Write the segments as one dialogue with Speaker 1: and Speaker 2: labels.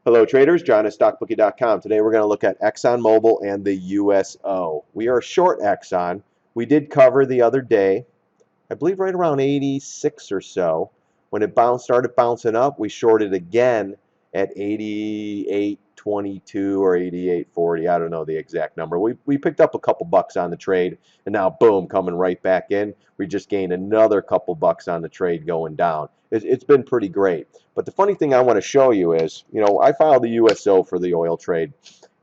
Speaker 1: Hello traders, John at StockBookie.com. Today we're going to look at ExxonMobil and the USO. We are short Exxon. We did cover the other day, I believe right around 86 or so. When it started bouncing up, we shorted again at 88.22 or 88.40. I don't know the exact number. We picked up a couple bucks on the trade, and now boom, coming right back in. We just gained another couple bucks on the trade going down. It's been pretty great. But the funny thing I want to show you is, I filed the USO for the oil trade,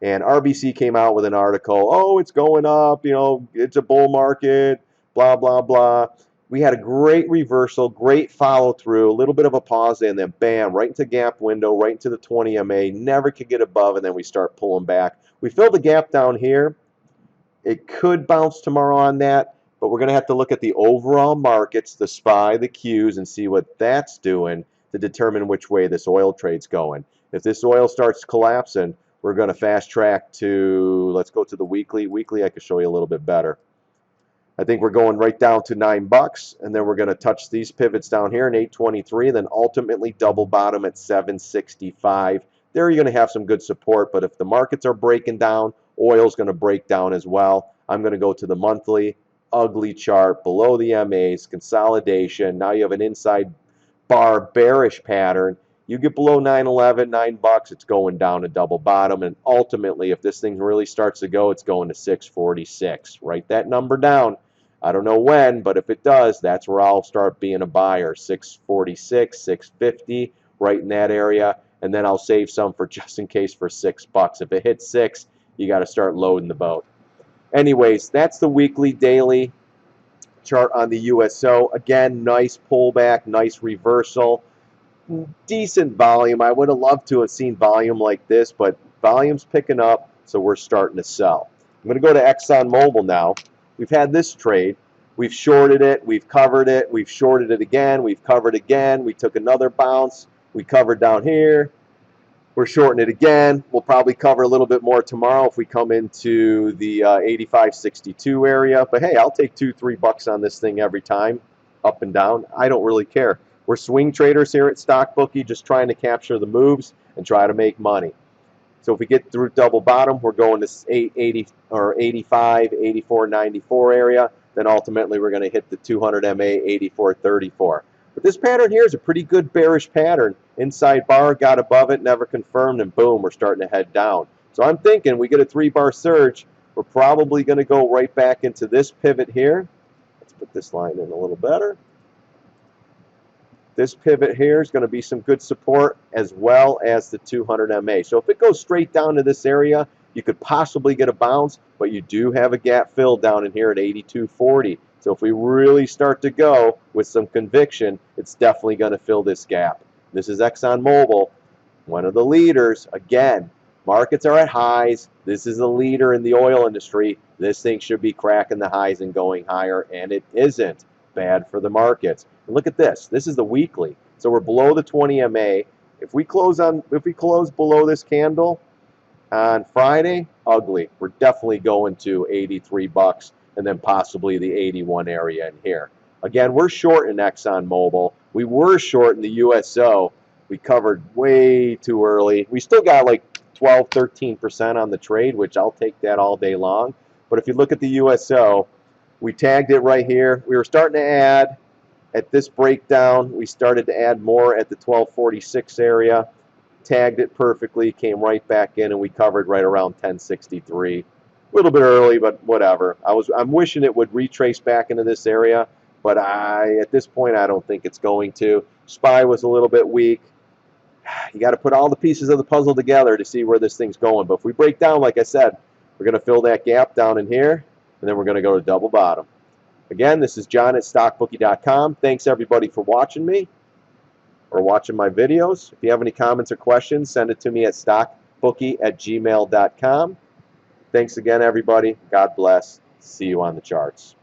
Speaker 1: and RBC came out with an article, oh, it's going up, it's a bull market, blah, blah, blah. We had a great reversal, great follow through, a little bit of a pause, and then bam, right into gap window, right into the 20 MA, never could get above, and then we start pulling back. We filled the gap down here. It could bounce tomorrow on that, but we're going to have to look at the overall markets, the SPY, the Qs, and see what that's doing to determine which way this oil trade's going. If this oil starts collapsing, we're going to fast track to, let's go to the weekly. Weekly, I can show you a little bit better. I think we're going right down to $9, and then we're going to touch these pivots down here in 823, then ultimately double bottom at 765. There you're going to have some good support, but if the markets are breaking down, oil's going to break down as well. I'm going to go to the monthly, ugly chart, below the MAs, consolidation. Now you have an inside bar bearish pattern. You get below 911, $9, it's going down to double bottom, and ultimately, if this thing really starts to go, it's going to 646. Write that number down. I don't know when, but if it does, that's where I'll start being a buyer. 646, 650, right in that area, and then I'll save some for just in case for $6. If it hits 6, you got to start loading the boat. Anyways, that's the weekly, daily chart on the USO. Again, nice pullback, nice reversal, decent volume. I would have loved to have seen volume like this, but volume's picking up, so we're starting to sell. I'm going to go to ExxonMobil now. We've had this trade. We've shorted it. We've covered it. We've shorted it again. We've covered again. We took another bounce. We covered down here. We're shorting it again. We'll probably cover a little bit more tomorrow if we come into the 85.62 area. But hey, I'll take $2-3 on this thing every time, up and down. I don't really care. We're swing traders here at StockBookie, just trying to capture the moves and try to make money. So if we get through double bottom, we're going to 880 or 85, 84.94 area. Then ultimately we're going to hit the 200 MA 84.34. But this pattern here is a pretty good bearish pattern. Inside bar, got above it, never confirmed, and boom, we're starting to head down. So I'm thinking we get a 3-bar surge, we're probably going to go right back into this pivot here. Let's put this line in a little better. This pivot here is going to be some good support as well as the 200 MA. So if it goes straight down to this area, you could possibly get a bounce, but you do have a gap fill down in here at 82.40. So if we really start to go with some conviction, it's definitely going to fill this gap. This is ExxonMobil, one of the leaders. Again, markets are at highs. This is the leader in the oil industry. This thing should be cracking the highs and going higher, and it isn't. Bad for the markets. And look at this. This is the weekly. So we're below the 20 MA. If we close below this candle on Friday, ugly. We're definitely going to $83 and then possibly the 81 area in here. Again, we're short in ExxonMobil. We were short in the USO. We covered way too early. We still got like 12, 13% on the trade, which I'll take that all day long. But if you look at the USO, we tagged it right here. We were starting to add at this breakdown. We started to add more at the 1246 area. Tagged it perfectly, came right back in, and we covered right around 1063. A little bit early, but whatever. I'm wishing it would retrace back into this area, but at this point I don't think it's going to. SPY was a little bit weak. You got to put all the pieces of the puzzle together to see where this thing's going. But if we break down, like I said, we're going to fill that gap down in here, and then we're going to go to double bottom. Again, this is John at StockBookie.com. Thanks everybody for watching me or watching my videos. If you have any comments or questions, send it to me at StockBookie@gmail.com. Thanks again, everybody. God bless. See you on the charts.